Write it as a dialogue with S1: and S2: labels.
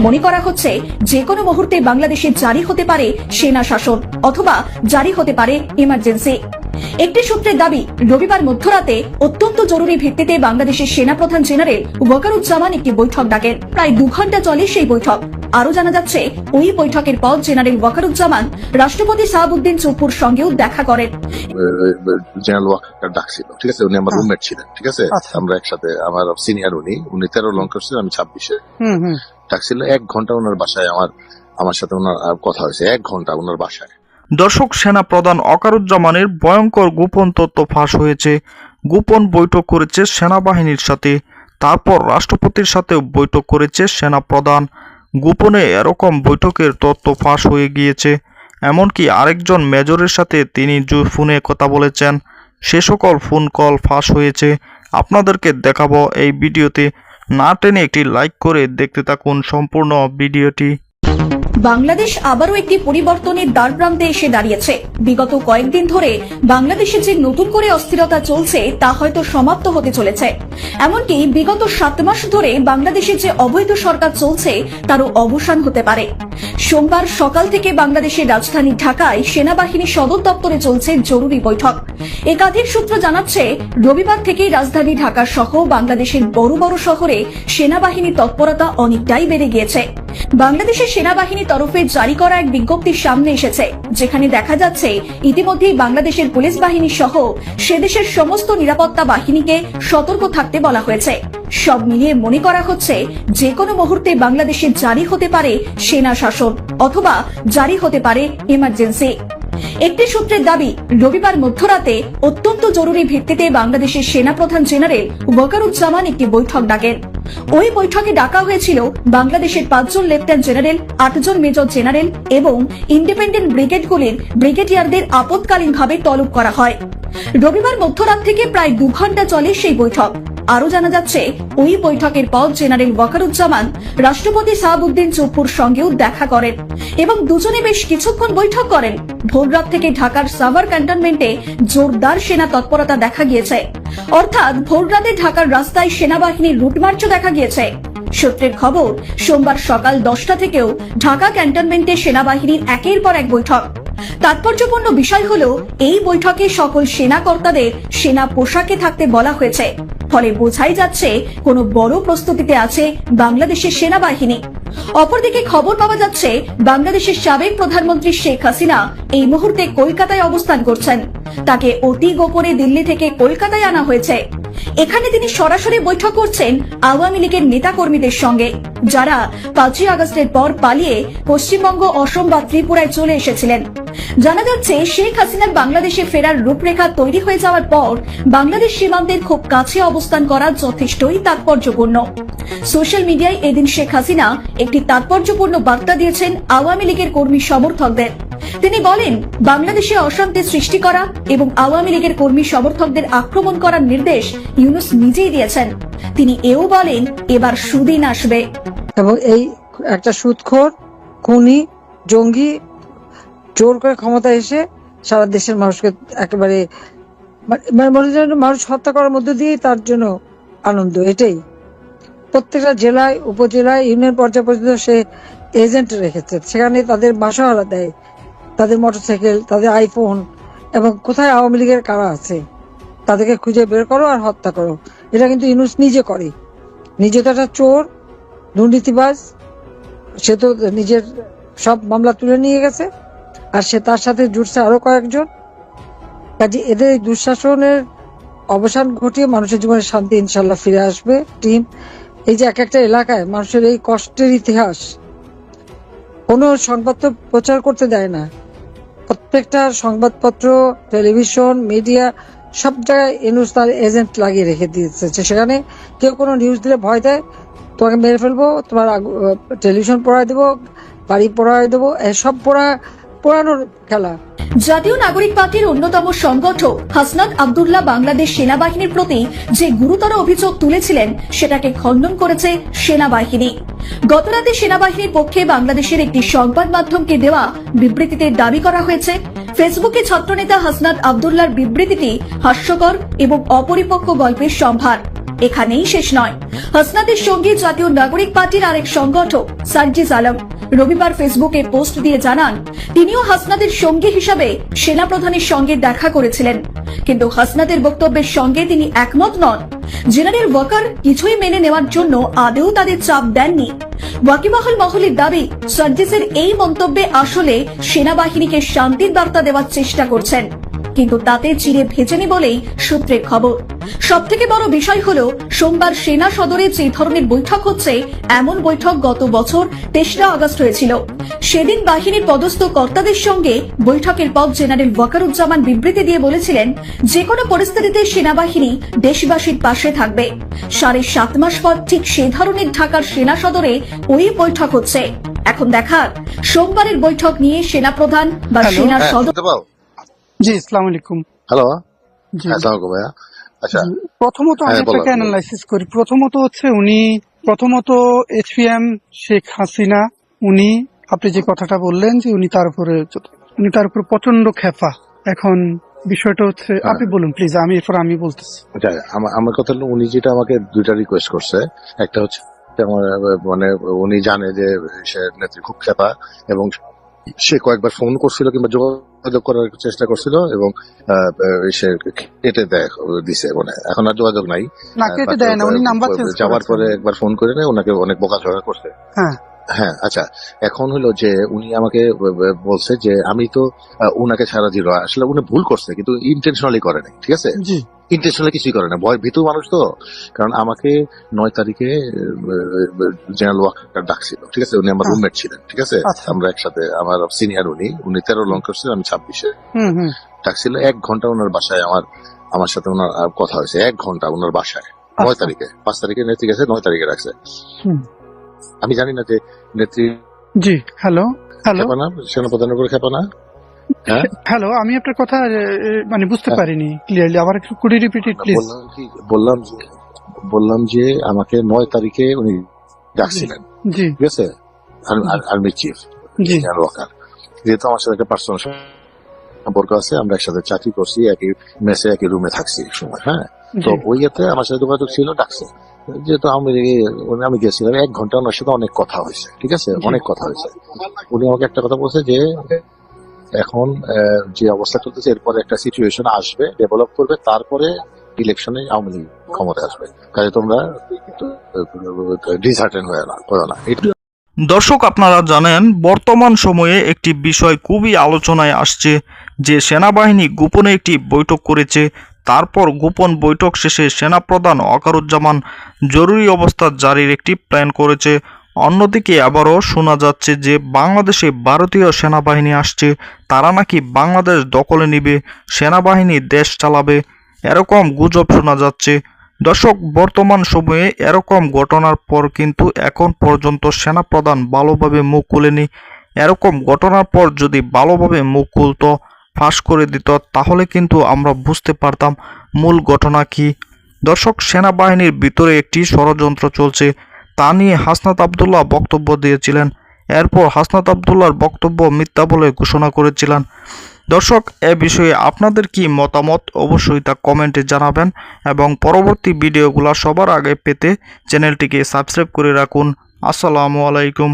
S1: মনে করা হচ্ছে যে কোনো মুহূর্তে বাংলাদেশে জারি হতে পারে সেনা শাসন অথবা জারি হতে পারে ইমার্জেন্সি। একটি সূত্রের দাবি, রবিবার মধ্যরাতে অত্যন্ত জরুরি ভিত্তিতে বাংলাদেশের সেনাপ্রধান জেনারেল ওয়াকারুজ্জামান একটি বৈঠক ডাকেন। প্রায় 2 ঘন্টা চলে সেই বৈঠক। আরো জানা যাচ্ছে, ওই বৈঠকের পর জেনারেল ওয়াকারুজ্জামান রাষ্ট্রপতি শাহাবুদ্দিন চুপ্পুর সঙ্গেও দেখা করেন।
S2: জেনারেল ওয়াকার ডাকছিল, ঠিক আছে, উনি আমার রুমমেট ছিলেন, ঠিক আছে, আমরা একসাথে, আমার সিনিয়র, উনি 13 লং করছেন, আমি 26-এ ডাকছিল। 1 ঘন্টা ওনার বাসায় আমার সাথে ওনার কথা হয়েছে, 1 ঘন্টা ওনার বাসায়।
S3: দর্শক, সেনা প্রধান ওয়াকারুজ্জামানের ভয়ঙ্কর গোপন তথ্য ফাঁস হয়েছে। গোপন বৈঠক করেছে সেনাবাহিনীর সাথে, তারপর রাষ্ট্রপতির সাথেও বৈঠক করেছে সেনা প্রধান। গোপনে এরকম বৈঠকের তথ্য ফাঁস হয়ে গিয়েছে। এমনকি আরেকজন মেজরের সাথে তিনি ফোনে কথা বলেছেন। সে সকল ফোন কল ফাঁস হয়েছে। আপনাদেরকে দেখাবো এই ভিডিওতে। না টেনে একটি লাইক করে দেখতে থাকুন সম্পূর্ণ ভিডিওটি।
S1: বাংলাদেশ আবারও একটি পরিবর্তনের দ্বারপ্রান্তে এসে দাঁড়িয়েছে। বিগত কয়েকদিন ধরে বাংলাদেশে যে নতুন করে অস্থিরতা চলছে তা হয়তো সমাপ্ত হতে চলেছে। এমনকি বিগত 7 মাস ধরে বাংলাদেশে যে অবৈধ সরকার চলছে তারও অবসান হতে পারে। সোমবার সকাল থেকে বাংলাদেশের রাজধানী ঢাকায় সেনাবাহিনী সদর দপ্তরে চলছে জরুরি বৈঠক। একাধিক সূত্র জানাচ্ছে, রবিবার থেকেই রাজধানী ঢাকা সহ বাংলাদেশের বড় বড় শহরে সেনাবাহিনীর তৎপরতা অনেকটাই বেড়ে গিয়েছে। বাংলাদেশের সেনাবাহিনীর তরফে জারি করা এক বিজ্ঞপ্তির সামনে এসেছে, যেখানে দেখা যাচ্ছে ইতিমধ্যেই বাংলাদেশের পুলিশ বাহিনী সহ সে দেশের সমস্ত নিরাপত্তা বাহিনীকে সতর্ক থাকতে বলা হয়েছে। সব মিলিয়ে মনে করা হচ্ছে যে কোনো মুহূর্তে বাংলাদেশে জারি হতে পারে সেনা শাসন অথবা জারি হতে পারে ইমার্জেন্সি। একটি সূত্রের দাবি, রবিবার মধ্যরাতে অত্যন্ত জরুরি ভিত্তিতে বাংলাদেশের সেনাপ্রধান জেনারেল ওয়াকারুজ্জামান একটি বৈঠক ডাকেন। ওই বৈঠকে ডাকা হয়েছিল বাংলাদেশের 5 জন লেফটেন্যান্ট জেনারেল, 8 জন মেজর জেনারেল এবং ইন্ডিপেন্ডেন্ট ব্রিগেডগুলির ব্রিগেডিয়ারদের আপৎকালীনভাবে তলব করা হয়। রবিবার মধ্যরাত থেকে প্রায় 2 ঘন্টা চলে সেই বৈঠক। আরো জানা যাচ্ছে, ওই বৈঠকের পর জেনারেল ওয়াকারুজ্জামান রাষ্ট্রপতি শাহাবুদ্দিন চুপ্পুর সঙ্গেও দেখা করেন এবং দুজনে বেশ কিছুক্ষণ বৈঠক করেন। ভোররাত থেকে ঢাকার সাভার ক্যান্টনমেন্টে জোরদার সেনা তৎপরতা দেখা গিয়েছে, অর্থাৎ ভোররাতে ঢাকার রাস্তায় সেনাবাহিনীর রুটমার্চও দেখা গিয়েছে। সূত্রের খবর, সোমবার সকাল 10টা থেকেও ঢাকা ক্যান্টনমেন্টে সেনাবাহিনীর একের পর এক বৈঠক। তাৎপর্যপূর্ণ বিষয় হলো, এই বৈঠকে সকল সেনা কর্তাদের সেনা পোশাকে থাকতে বলা হয়েছে। ফলে বোঝাই যাচ্ছে কোনো বড় প্রস্তুতিতে আছে বাংলাদেশের সেনাবাহিনী। অপরদিকে খবর পাওয়া যাচ্ছে, বাংলাদেশের সাবেক প্রধানমন্ত্রী শেখ হাসিনা এই মুহূর্তে কলকাতায় অবস্থান করছেন। তাকে অতি গোপনে দিল্লি থেকে কলকাতায় আনা হয়েছে। এখানে তিনি সরাসরি বৈঠক করছেন আওয়ামী লীগের নেতাকর্মীদের সঙ্গে, যারা 5ই আগস্টের পর পালিয়ে পশ্চিমবঙ্গ, অসম বা ত্রিপুরায় চলে এসেছিলেন। জানা যাচ্ছে, শেখ হাসিনার বাংলাদেশে ফেরার রূপরেখা তৈরি হয়ে যাওয়ার পর বাংলাদেশ সীমান্তের খুব কাছে অবস্থান করা যথেষ্টই তাৎপর্যপূর্ণ। সোশ্যাল মিডিয়ায় এদিন শেখ হাসিনা একটি তাৎপর্যপূর্ণ বার্তা দিয়েছেন আওয়ামী লীগের কর্মী সমর্থকদের। তিনি বলেন, বাংলাদেশে অশান্তি সৃষ্টি করা এবং আওয়ামী লীগের কর্মী সমর্থকদের আক্রমণ করার নির্দেশ ইউনূস নিজেই দিয়েছেন। তিনি এও বলেন, এবার সুদিন আসবে
S4: এবং এই একটা সুদখোর, খুনি, জঙ্গি জোর করে ক্ষমতা এসে সারা দেশের মানুষকে একেবারে মানুষ হত্যা করার মধ্যে দিয়ে তার জন্য আনন্দ। এটাই প্রত্যেকটা জেলায়, উপজেলায়, ইউনিয়ন পর্যায় পর্যন্ত সে এজেন্ট রেখেছে। সেখানে তাদের বাসাহারা দেয়, তাদের মোটরসাইকেল, তাদের আইফোন, এবং কোথায় আওয়ামী লীগের কারা আছে তাদেরকে খুঁজে বের করো আর হত্যা করো। এটা কিন্তু ইউনূস নিজে করে। নিজে তো একটা চোর, দুর্নীতিবাজ। সে তো নিজের সব মামলা তুলে নিয়ে গেছে, আর সে তার সাথে জুটছে আরো কয়েকজন। কাজে এদের এই দুঃশাসনের অবসান ঘটিয়ে মানুষের জীবনে শান্তি ইনশাল্লাহ ফিরে আসবে। টিম, এই যে এক একটা এলাকায় মানুষের এই কষ্টের ইতিহাস কোনো সংবাদ প্রচার করতে দেয় না। প্রত্যেকটা সংবাদপত্র, টেলিভিশন, মিডিয়া সব জায়গায় ইউনূস তার এজেন্ট লাগিয়ে রেখে দিয়েছে। সেখানে কেউ কোনো নিউজ দিলে ভয় দেয়, তোমাকে মেরে ফেলবো, তোমার টেলিভিশন পড়ায় দেবো, বাড়ি পড়ায় দেবো, এসব পোড়ানোর খেলা।
S1: জাতীয় নাগরিক পার্টির অন্যতম সংগঠক হাসনাত আব্দুল্লাহ বাংলাদেশ সেনাবাহিনীর প্রতি যে গুরুতর অভিযোগ তুলেছিলেন সেটাকে খণ্ডন করেছে সেনাবাহিনী। গতরাতে সেনাবাহিনীর পক্ষে বাংলাদেশের একটি সংবাদ মাধ্যমকে দেওয়া বিবৃতিতে দাবি করা হয়েছে, ফেসবুকে ছাত্রনেতা হাসনাত আব্দুল্লাহর বিবৃতিটি হাস্যকর এবং অপরিপক্ক গল্পের সম্ভার। এখানেই শেষ নয়। হাসনাদের সঙ্গে জাতীয় নাগরিক পার্টির আরেক সংগঠক সার্জিস আলম রবিবার ফেসবুকে পোস্ট দিয়ে জানান তিনিও হাসনাদের সঙ্গী হিসাবে সেনাপ্রধানের সঙ্গে দেখা করেছিলেন, কিন্তু হাসনাদের বক্তব্যের সঙ্গে তিনি একমত নন। জেনারেল ওয়াকার কিছুই মেনে নেওয়ার জন্য আদেও তাদের চাপ দেননি। ওয়াকিবহাল মহলের দাবি, সার্জিসের এই মন্তব্যে আসলে সেনাবাহিনীকে শান্তির বার্তা দেওয়ার চেষ্টা করছেন, কিন্তু তাতে চিড়ে ভেজেনি বলেই সূত্রের খবর। সবথেকে বড় বিষয় হলো সোমবার সেনা সদরে যে ধরনের বৈঠক হচ্ছে, এমন বৈঠক গত বছর 23 আগস্ট হয়েছিল। সেদিন বাহিনীর পদস্থ কর্তাদের সঙ্গে বৈঠকের পর জেনারেল ওয়াকারুজ্জামান বিবৃতি দিয়ে বলেছিলেন, যে কোনো পরিস্থিতিতে সেনাবাহিনী দেশবাসীর পাশে থাকবে। 7.5 মাস পর ঠিক সে ধরনের ঢাকার সেনা সদরে ওই বৈঠক হচ্ছে। এখন দেখার সোমবারের বৈঠক নিয়ে সেনাপ্রধান বা সেনা সদর।
S5: জি, আসসালামু আলাইকুম।
S2: হ্যালো,
S5: জি,
S2: আসসালামু আলাইকুম ভাইয়া। আচ্ছা,
S5: প্রথমত আমি
S2: হ্যাঁ, বলো।
S5: আপনাকে অ্যানালাইসিস করি। প্রথমত HPM শেখ হাসিনা, উনি আপনি যে কথাটা বললেন যে উনি তার উপরে প্রচন্ড খেপা। এখন বিষয়টা হচ্ছে, আপনি বলুন প্লিজ, আমি বলতেছি।
S2: আচ্ছা, আমার কথা হলো, উনি যেটা আমাকে দুইটা রিকোয়েস্ট করছে। একটা হচ্ছে আমার, মানে উনি জানে যে সে নেত্রী খুব খেপা এবং সে কয়েকবার ফোন করছিল কিংবা যোগাযোগ করার চেষ্টা করছিল এবং সে কেটে দিছে, মানে এখন আর যোগাযোগ নাই।
S5: না, কেটে দেয় না, উনি নাম্বার চেঞ্জ
S2: যাওয়ার পরে একবার ফোন করে নেয়, ওনাকে অনেক বোকাঝোকা করছে।
S5: হ্যাঁ
S2: হ্যাঁ, আচ্ছা, এখন হলো যে উনি আমাকে বলছে যে আমি তো উনাকে ছাড়া দিল, আসলে উনি ভুল করছে কিন্তু ইন্টেনশনালি করে নাই, ঠিক আছে?
S5: জি,
S2: ইন্টেনশনালি কিছুই করে না, ভয় ভীতু মানুষ তো। কারণ আমাকে 9 তারিখে জেনারেল ওয়াকার ডাকছিল, ঠিক আছে? উনি আমার রুমমেট ছিলেন, ঠিক আছে?
S5: আচ্ছা।
S2: আমরা একসাথে, আমার সিনিয়র উনি 13 লং করছিলেন, আমি 26-এ। ডাকছিল 1 ঘন্টা ওনার বাসায়, আমার সাথে ওনার কথা হয়েছে 1 ঘন্টা ওনার বাসায়, 9 তারিখে। 5 তারিখে নেত্রী গেছে, 9 তারিখে রাখছে। আমি জানি না যে নেত্রী
S5: জি। হ্যালো,
S2: খেপা না, সেনাপ্রধানের উপরে খেপা না। হ্যাঁ,
S5: হ্যালো, আমি আপনার কথা মানে বুঝতে পারিনি ক্লিয়ারলি, আবার একটু কুড়ি রিপিটেড প্লিজ।
S2: বললাম যে আমাকে 9 তারিখে উনি ডাকছিলেন,
S5: জি
S2: ঠিক আছে? আর্মি চিফ
S5: জি
S2: জেনারেল ওয়াকার, যেহেতু আমার সাথে একটা পার্সোনাল সম্পর্ক আছে, আমরা একসাথে চাকরি করছি, একই মেসে একই রুমে থাকছি এক সময়। হ্যাঁ, তো
S5: জি।
S2: ওই ইয়েতে আমার সাথে যোগাযোগ ছিল, ডাকছে। যেহেতু আমি গেছিলাম 1 ঘন্টা, ওনার সাথে অনেক কথা হয়েছে, ঠিক আছে? অনেক কথা হয়েছে। উনি আমাকে একটা কথা বলছে যে এখন যে অবস্থা চলতেছে, এরপরে একটা সিচুয়েশন আসবে, ডেভেলপ করবে, তারপরে ইলেকশনে আওয়ামী লীগ ক্ষমতা আসবে, কাজে তোমরা ডিসহার্টেন হয়ে না।
S3: দর্শক, আপনারা জানেন বর্তমান সময়ে একটি বিষয় খুবই আলোচনায় আসছে যে সেনাবাহিনী গোপনে একটি বৈঠক করেছে। তারপর গোপন বৈঠক শেষে সেনাপ্রধান ওয়াকারুজ্জামান জরুরি অবস্থা জারির একটি প্ল্যান করেছে। অন্যদিকে আবারও শোনা যাচ্ছে যে বাংলাদেশে ভারতীয় সেনাবাহিনী আসছে, তারা নাকি বাংলাদেশ দখলে নেবে, সেনাবাহিনী দেশ চালাবে, এরকম গুজব শোনা যাচ্ছে। দর্শক, বর্তমান সময়ে এরকম ঘটনার পর কিন্তু এখন পর্যন্ত সেনাপ্রধান ভালোভাবে মুখ খুলেনি। এরকম ঘটনার পর যদি ভালোভাবে মুখ খুলতো, ফাঁস করে দিত, তাহলে কিন্তু আমরা বুঝতে পারতাম মূল ঘটনা কি। দর্শক, সেনাবাহিনীর ভিতরে একটি ষড়যন্ত্র চলছে, তা নিয়ে হাসনাত আবদুল্লাহ বক্তব্য দিয়েছিলেন। এরপর হাসনাত আবদুল্লাহর বক্তব্য মিথ্যা বলে ঘোষণা করেছিলেন। দর্শক, এ বিষয়ে আপনাদের কি মতামত অবশ্যই তা কমেন্টে জানাবেন এবং পরবর্তী ভিডিওগুলো সবার আগে পেতে চ্যানেলটিকে সাবস্ক্রাইব করে রাখুন। আসসালামু আলাইকুম।